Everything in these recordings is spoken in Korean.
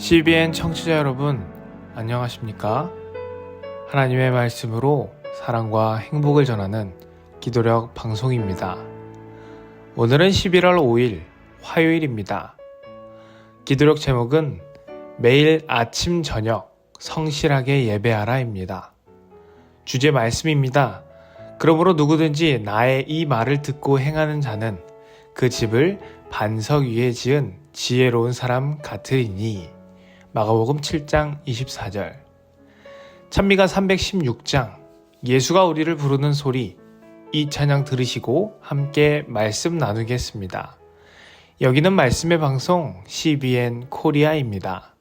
CBN 청취자 여러분, 안녕하십니까? 하나님의 말씀으로 사랑과 행복을 전하는 기도력 방송입니다. 오늘은 11월 5일 화요일입니다. 기도력 제목은 매일 아침 저녁 성실하게 예배하라입니다. 주제 말씀입니다. 그러므로 누구든지 나의 이 말을 듣고 행하는 자는 그 집을 반석 위에 지은 지혜로운 사람 같으리니. 마가복음 7장 24절. 찬미가 316장 예수가 우리를 부르는 소리, 이 찬양 들으시고 함께 말씀 나누겠습니다. 여기는 말씀의 방송 CBN 코리아입니다.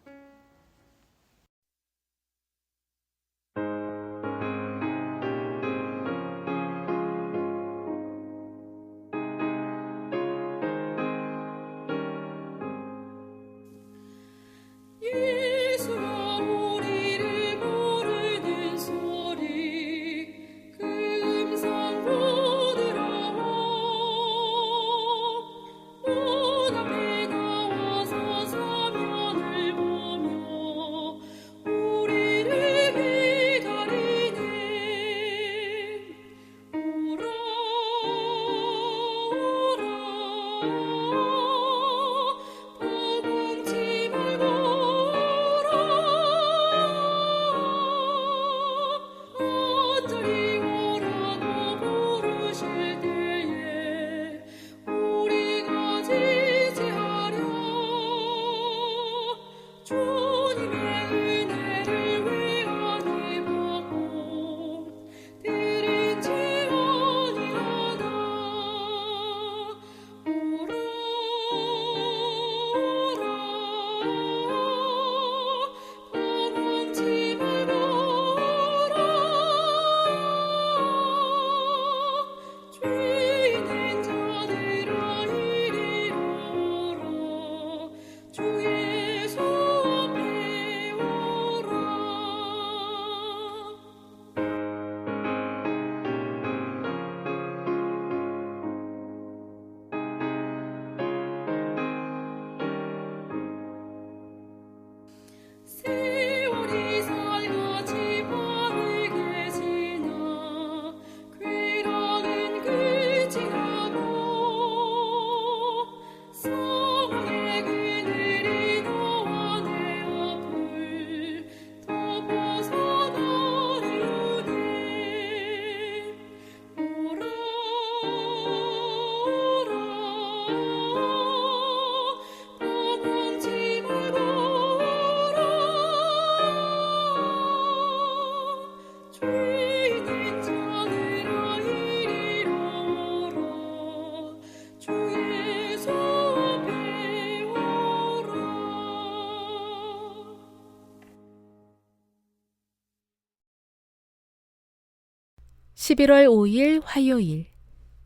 (11월 5일) 화요일,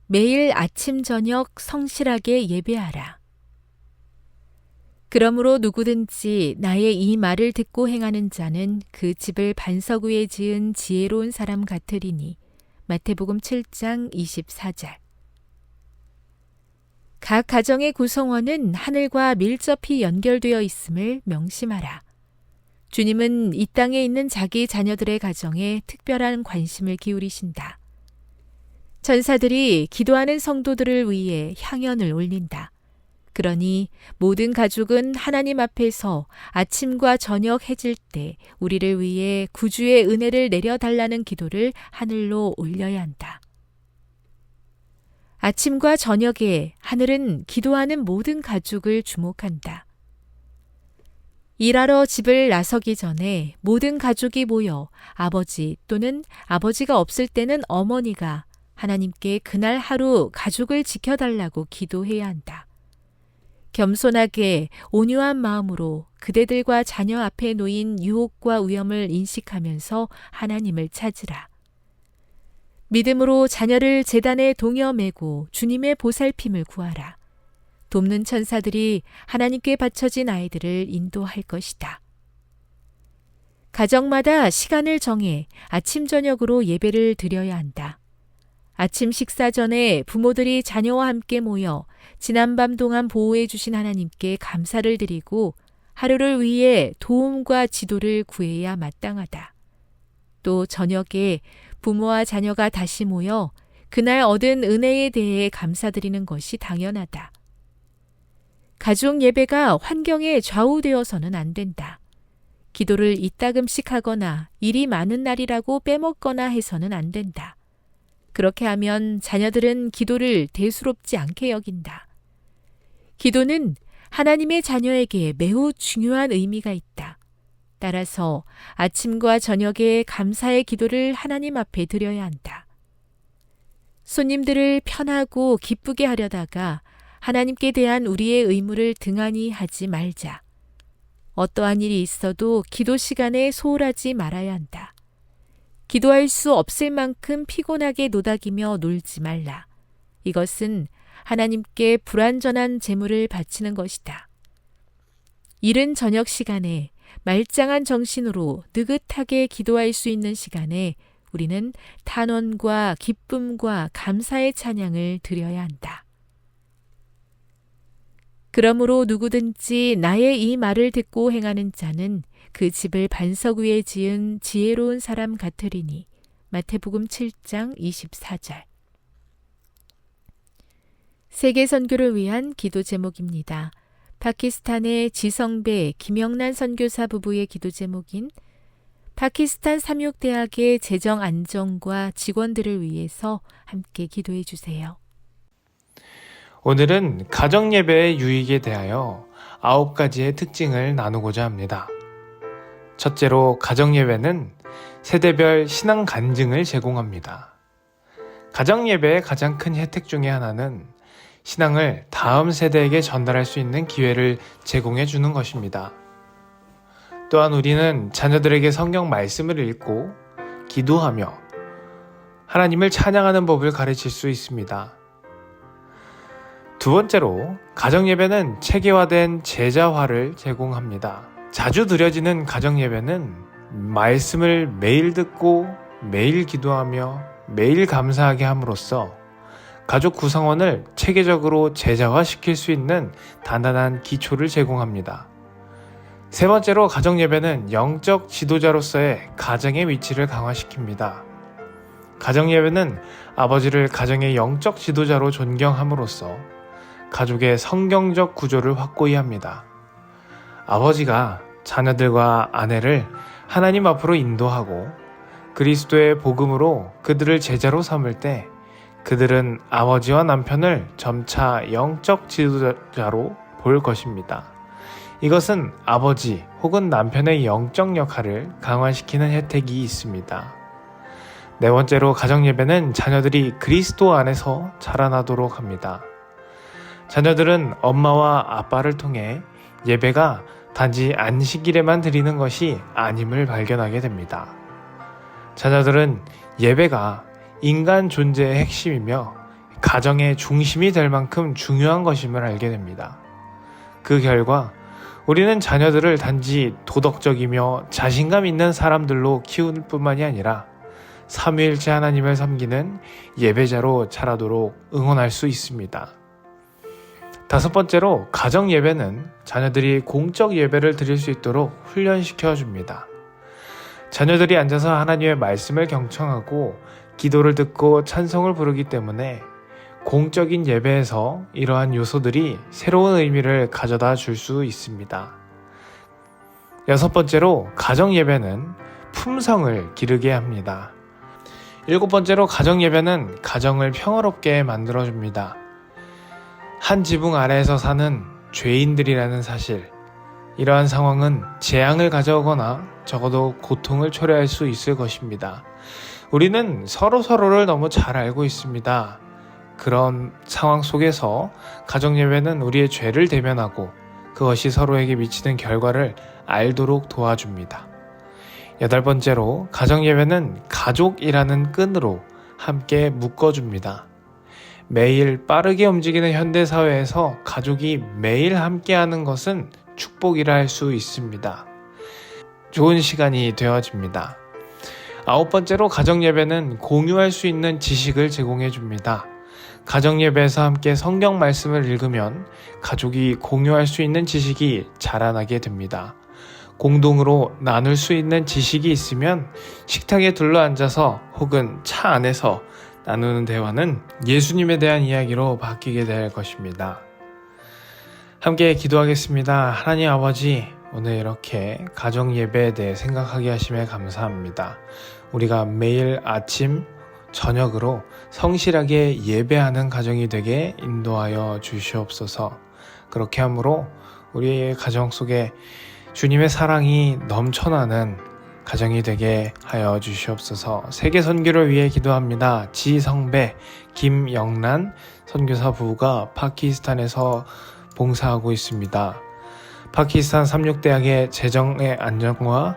매일 아침 저녁 성실하게 예배하라. 그러므로 누구든지 나의 이 말을 듣고 행하는 자는 그 집을 반석 위에 지은 지혜로운 사람 같으리니. 마태복음 7장 24절. 각 가정의 구성원은 하늘과 밀접히 연결되어 있음을 명심하라. 주님은 이 땅에 있는 자기 자녀들의 가정에 특별한 관심을 기울이신다. 천사들이 기도하는 성도들을 위해 향연을 올린다. 그러니 모든 가족은 하나님 앞에서 아침과 저녁 해질 때 우리를 위해 구주의 은혜를 내려달라는 기도를 하늘로 올려야 한다. 아침과 저녁에 하늘은 기도하는 모든 가족을 주목한다. 일하러 집을 나서기 전에 모든 가족이 모여 아버지 또는 아버지가 없을 때는 어머니가 하나님께 그날 하루 가족을 지켜달라고 기도해야 한다. 겸손하게 온유한 마음으로 그대들과 자녀 앞에 놓인 유혹과 위험을 인식하면서 하나님을 찾으라. 믿음으로 자녀를 제단에 동여매고 주님의 보살핌을 구하라. 돕는 천사들이 하나님께 바쳐진 아이들을 인도할 것이다. 가정마다 시간을 정해 아침 저녁으로 예배를 드려야 한다. 아침 식사 전에 부모들이 자녀와 함께 모여 지난밤 동안 보호해 주신 하나님께 감사를 드리고 하루를 위해 도움과 지도를 구해야 마땅하다. 또 저녁에 부모와 자녀가 다시 모여 그날 얻은 은혜에 대해 감사드리는 것이 당연하다. 가족 예배가 환경에 좌우되어서는 안 된다. 기도를 이따금씩 하거나 일이 많은 날이라고 빼먹거나 해서는 안 된다. 그렇게 하면 자녀들은 기도를 대수롭지 않게 여긴다. 기도는 하나님의 자녀에게 매우 중요한 의미가 있다. 따라서 아침과 저녁에 감사의 기도를 하나님 앞에 드려야 한다. 손님들을 편하고 기쁘게 하려다가 하나님께 대한 우리의 의무를 등한히 하지 말자. 어떠한 일이 있어도 기도 시간에 소홀하지 말아야 한다. 기도할 수 없을 만큼 피곤하게 노닥이며 놀지 말라. 이것은 하나님께 불완전한 제물을 바치는 것이다. 이른 저녁 시간에 말짱한 정신으로 느긋하게 기도할 수 있는 시간에 우리는 탄원과 기쁨과 감사의 찬양을 드려야 한다. 그러므로 누구든지 나의 이 말을 듣고 행하는 자는 그 집을 반석 위에 지은 지혜로운 사람 같으리니. 마태복음 7장 24절. 세계 선교를 위한 기도 제목입니다. 파키스탄의 지성배 김영란 선교사 부부의 기도 제목인 파키스탄 삼육대학의 재정 안정과 직원들을 위해서 함께 기도해 주세요. 오늘은 가정예배의 유익에 대하여 9가지의 특징을 나누고자 합니다. 첫째로 가정예배는 세대별 신앙 간증을 제공합니다. 가정예배의 가장 큰 혜택 중에 하나는 신앙을 다음 세대에게 전달할 수 있는 기회를 제공해 주는 것입니다. 또한 우리는 자녀들에게 성경 말씀을 읽고 기도하며 하나님을 찬양하는 법을 가르칠 수 있습니다. 두 번째로 가정예배는 체계화된 제자화를 제공합니다. 자주 드려지는 가정예배는 말씀을 매일 듣고 매일 기도하며 매일 감사하게 함으로써 가족 구성원을 체계적으로 제자화시킬 수 있는 단단한 기초를 제공합니다. 세 번째로 가정예배는 영적 지도자로서의 가정의 위치를 강화시킵니다. 가정예배는 아버지를 가정의 영적 지도자로 존경함으로써 가족의 성경적 구조를 확고히 합니다. 아버지가 자녀들과 아내를 하나님 앞으로 인도하고 그리스도의 복음으로 그들을 제자로 삼을 때 그들은 아버지와 남편을 점차 영적 지도자로 볼 것입니다. 이것은 아버지 혹은 남편의 영적 역할을 강화시키는 혜택이 있습니다. 네 번째로 가정예배는 자녀들이 그리스도 안에서 자라나도록 합니다. 자녀들은 엄마와 아빠를 통해 예배가 단지 안식일에만 드리는 것이 아님을 발견하게 됩니다. 자녀들은 예배가 인간 존재의 핵심이며 가정의 중심이 될 만큼 중요한 것임을 알게 됩니다. 그 결과 우리는 자녀들을 단지 도덕적이며 자신감 있는 사람들로 키울 뿐만이 아니라 삼위일체 하나님을 섬기는 예배자로 자라도록 응원할 수 있습니다. 다섯 번째로 가정 예배는 자녀들이 공적 예배를 드릴 수 있도록 훈련시켜 줍니다. 자녀들이 앉아서 하나님의 말씀을 경청하고 기도를 듣고 찬송을 부르기 때문에 공적인 예배에서 이러한 요소들이 새로운 의미를 가져다 줄 수 있습니다. 여섯 번째로 가정 예배는 품성을 기르게 합니다. 일곱 번째로 가정 예배는 가정을 평화롭게 만들어줍니다. 한 지붕 아래에서 사는 죄인들이라는 사실, 이러한 상황은 재앙을 가져오거나 적어도 고통을 초래할 수 있을 것입니다. 우리는 서로를 너무 잘 알고 있습니다. 그런 상황 속에서 가정예배는 우리의 죄를 대면하고 그것이 서로에게 미치는 결과를 알도록 도와줍니다. 여덟 번째로 가정예배는 가족이라는 끈으로 함께 묶어줍니다. 매일 빠르게 움직이는 현대사회에서 가족이 매일 함께하는 것은 축복이라 할 수 있습니다. 좋은 시간이 되어집니다. 아홉 번째로 가정예배는 공유할 수 있는 지식을 제공해 줍니다. 가정예배에서 함께 성경 말씀을 읽으면 가족이 공유할 수 있는 지식이 자라나게 됩니다. 공동으로 나눌 수 있는 지식이 있으면 식탁에 둘러앉아서 혹은 차 안에서 나누는 대화는 예수님에 대한 이야기로 바뀌게 될 것입니다. 함께 기도하겠습니다. 하나님 아버지, 오늘 이렇게 가정예배에 대해 생각하게 하심에 감사합니다. 우리가 매일 아침, 저녁으로 성실하게 예배하는 가정이 되게 인도하여 주시옵소서. 그렇게 함으로 우리의 가정 속에 주님의 사랑이 넘쳐나는 가정이 되게 하여 주시옵소서. 세계 선교를 위해 기도합니다. 지성배, 김영란 선교사 부부가 파키스탄에서 봉사하고 있습니다. 파키스탄 삼육대학의 재정의 안정과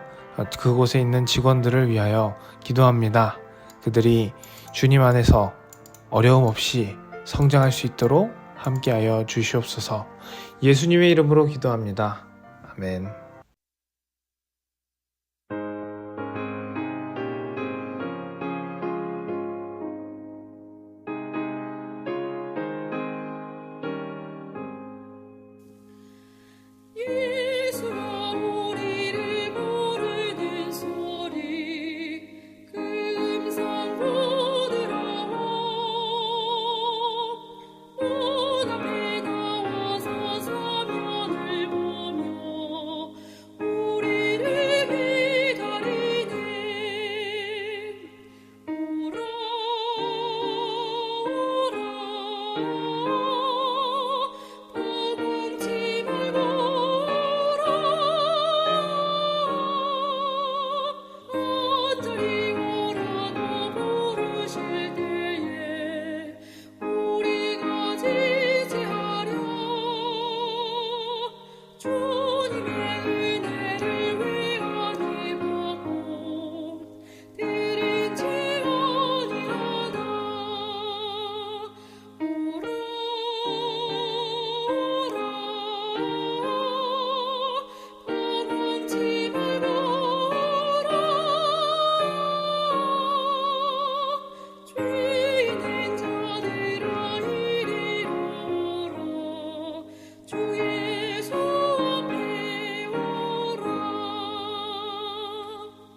그곳에 있는 직원들을 위하여 기도합니다. 그들이 주님 안에서 어려움 없이 성장할 수 있도록 함께하여 주시옵소서. 예수님의 이름으로 기도합니다. 아멘.